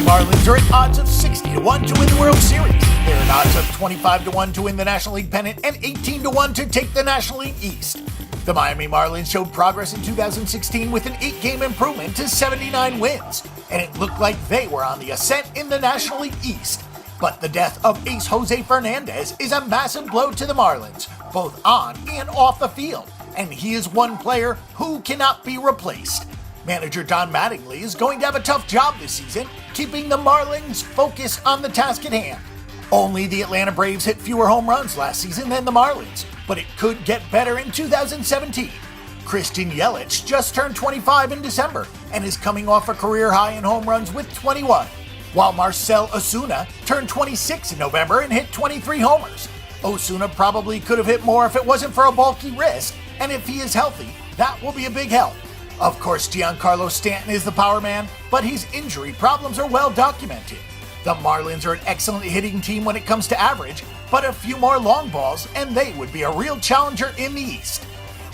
Miami Marlins are at odds of 60-1 to win the World Series. They're at odds of 25-1 to win the National League Pennant and 18-1 to take the National League East. The Miami Marlins showed progress in 2016 with an 8-game improvement to 79 wins, and it looked like they were on the ascent in the National League East. But the death of ace Jose Fernandez is a massive blow to the Marlins, both on and off the field, and he is one player who cannot be replaced. Manager Don Mattingly is going to have a tough job this season, keeping the Marlins focused on the task at hand. Only the Atlanta Braves hit fewer home runs last season than the Marlins, but it could get better in 2017. Christian Yelich just turned 25 in December and is coming off a career high in home runs with 21, while Marcell Ozuna turned 26 in November and hit 23 homers. Ozuna probably could have hit more if it wasn't for a bulky wrist, and if he is healthy, that will be a big help. Of course, Giancarlo Stanton is the power man, but his injury problems are well documented. The Marlins are an excellent hitting team when it comes to average, but a few more long balls and they would be a real challenger in the East.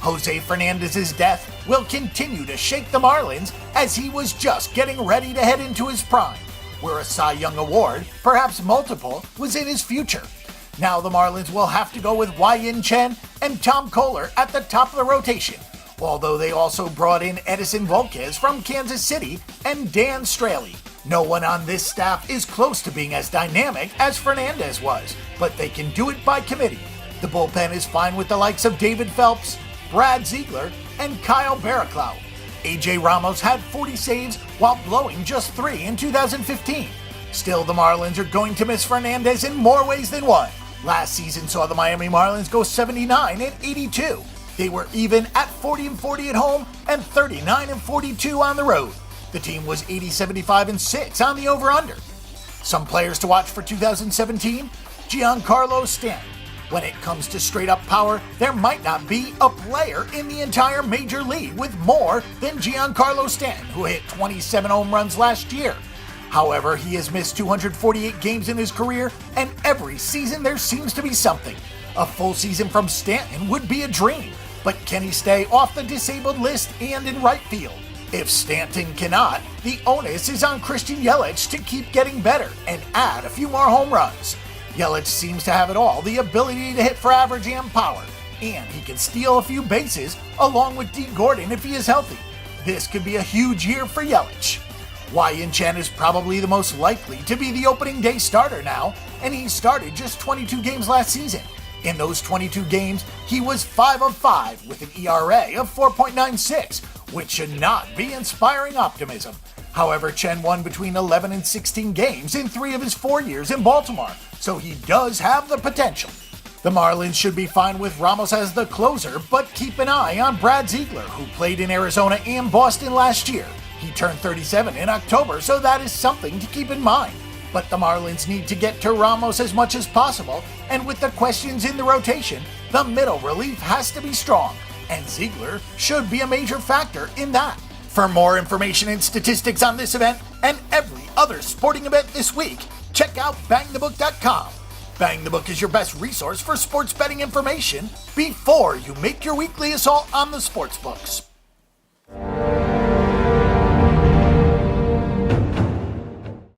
Jose Fernandez's death will continue to shake the Marlins as he was just getting ready to head into his prime, where a Cy Young award, perhaps multiple, was in his future. Now the Marlins will have to go with Win Chen and Tom Kohler at the top of the rotation, although they also brought in Edinson Volquez from Kansas City and Dan Straley. No one on this staff is close to being as dynamic as Fernandez was, but they can do it by committee. The bullpen is fine with the likes of David Phelps, Brad Ziegler, and Kyle Barraclough. AJ Ramos had 40 saves while blowing just 3 in 2015. Still, the Marlins are going to miss Fernandez in more ways than one. Last season saw the Miami Marlins go 79-82. They were even at 40-40 at home and 39-42 on the road. The team was 80-75-6 on the over-under. Some players to watch for 2017: Giancarlo Stanton. When it comes to straight-up power, there might not be a player in the entire major league with more than Giancarlo Stanton, who hit 27 home runs last year. However, he has missed 248 games in his career, and every season there seems to be something. A full season from Stanton would be a dream, but can he stay off the disabled list and in right field? If Stanton cannot, the onus is on Christian Yelich to keep getting better and add a few more home runs. Yelich seems to have it all: the ability to hit for average and power, and he can steal a few bases along with D. Gordon if he is healthy. This could be a huge year for Yelich. Win Chen is probably the most likely to be the opening day starter now, and he started just 22 games last season. In those 22 games, he was 5 of 5 with an ERA of 4.96, which should not be inspiring optimism. However, Chen won between 11 and 16 games in 3 of his 4 years in Baltimore, so he does have the potential. The Marlins should be fine with Ramos as the closer, but keep an eye on Brad Ziegler, who played in Arizona and Boston last year. He turned 37 in October, so that is something to keep in mind. But the Marlins need to get to Ramos as much as possible, and with the questions in the rotation, the middle relief has to be strong, and Ziegler should be a major factor in that. For more information and statistics on this event and every other sporting event this week, check out bangthebook.com. Bang the Book is your best resource for sports betting information before you make your weekly assault on the sports books.